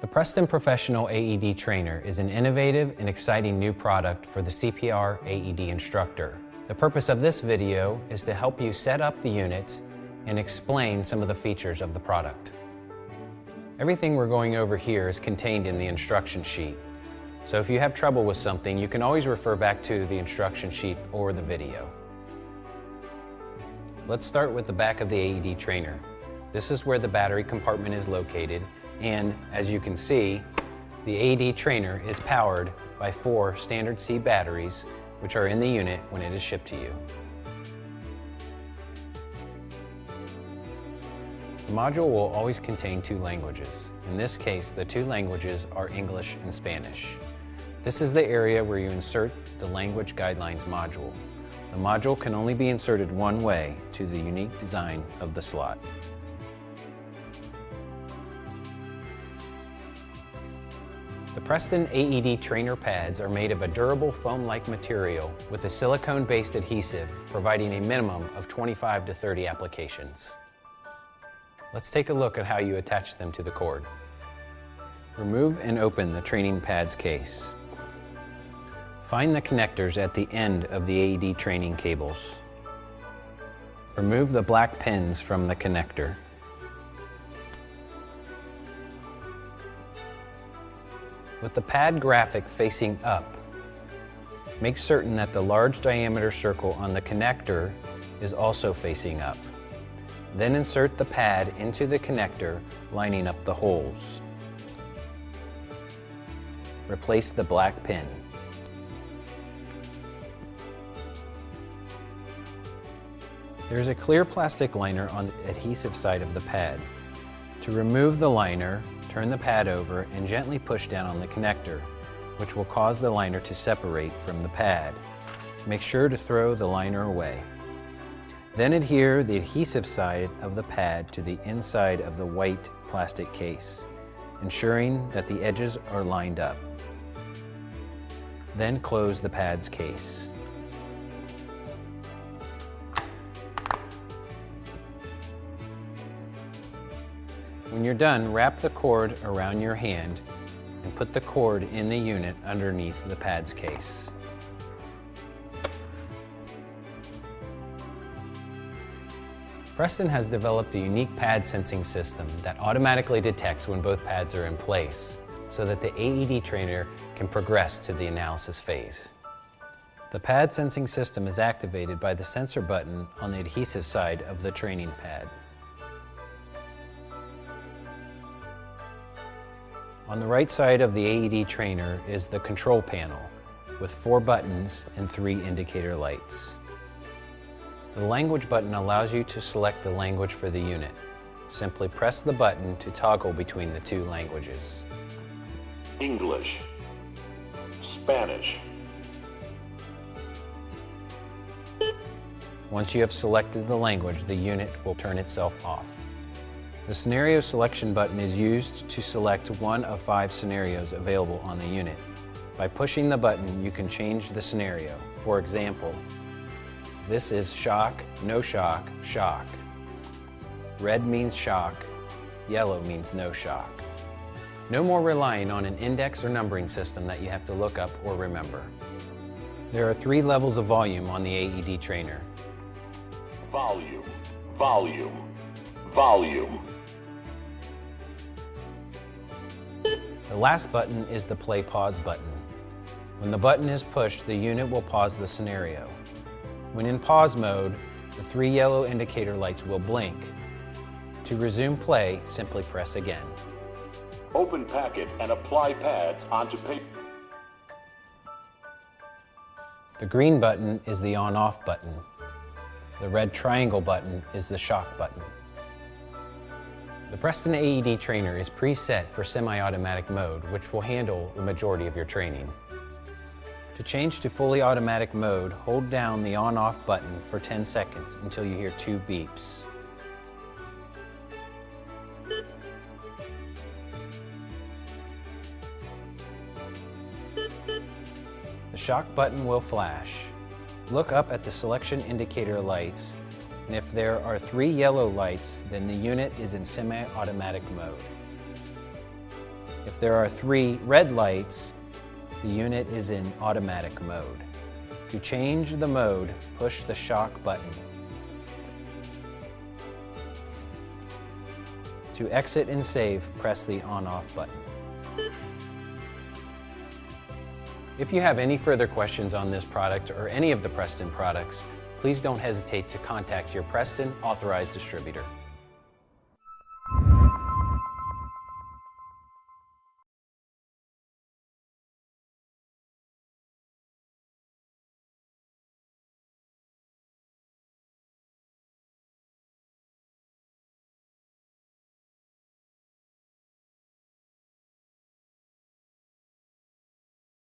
The Prestan Professional AED Trainer is an innovative and exciting new product for the CPR AED instructor. The purpose of this video is to help you set up the unit and explain some of the features of the product. Everything we're going over here is contained in the instruction sheet. So if you have trouble with something, you can always refer back to the instruction sheet or the video. Let's start with the back of the AED Trainer. This is where the battery compartment is located, and as you can see, the AED Trainer is powered by 4 standard C batteries, which are in the unit when it is shipped to you. The module will always contain 2 languages. In this case, the 2 languages are English and Spanish. This is the area where you insert the language guidelines module. The module can only be inserted one way to the unique design of the slot. The Prestan AED Trainer pads are made of a durable foam-like material with a silicone-based adhesive, providing a minimum of 25 to 30 applications. Let's take a look at how you attach them to the cord. Remove and open the training pads case. Find the connectors at the end of the AED training cables. Remove the black pins from the connector. With the pad graphic facing up, make certain that the large diameter circle on the connector is also facing up. Then insert the pad into the connector, lining up the holes. Replace the black pin. There is a clear plastic liner on the adhesive side of the pad. To remove the liner, turn the pad over and gently push down on the connector, which will cause the liner to separate from the pad. Make sure to throw the liner away. Then adhere the adhesive side of the pad to the inside of the white plastic case, ensuring that the edges are lined up. Then close the pad's case. When you're done, wrap the cord around your hand and put the cord in the unit underneath the pad's case. Prestan has developed a unique pad sensing system that automatically detects when both pads are in place, so that the AED trainer can progress to the analysis phase. The pad sensing system is activated by the sensor button on the adhesive side of the training pad. On the right side of the AED trainer is the control panel with 4 buttons and 3 indicator lights. The language button allows you to select the language for the unit. Simply press the button to toggle between the 2 languages. English, Spanish. Once you have selected the language, the unit will turn itself off. The scenario selection button is used to select one of 5 scenarios available on the unit. By pushing the button, you can change the scenario. For example, this is shock, no shock, shock. Red means shock, yellow means no shock. No more relying on an index or numbering system that you have to look up or remember. There are 3 levels of volume on the AED trainer. Volume, volume, volume. The last button is the play-pause button. When the button is pushed, the unit will pause the scenario. When in pause mode, the 3 yellow indicator lights will blink. To resume play, simply press again. Open packet and apply pads onto paper. The green button is the on-off button. The red triangle button is the shock button. The Prestan AED trainer is preset for semi-automatic mode, which will handle the majority of your training. To change to fully automatic mode, hold down the on-off button for 10 seconds until you hear 2 beeps. The shock button will flash. Look up at the selection indicator lights, and if there are 3 yellow lights, then the unit is in semi-automatic mode. If there are 3 red lights, the unit is in automatic mode. To change the mode, push the shock button. To exit and save, press the on-off button. If you have any further questions on this product or any of the Prestan products, please don't hesitate to contact your Prestan authorized distributor.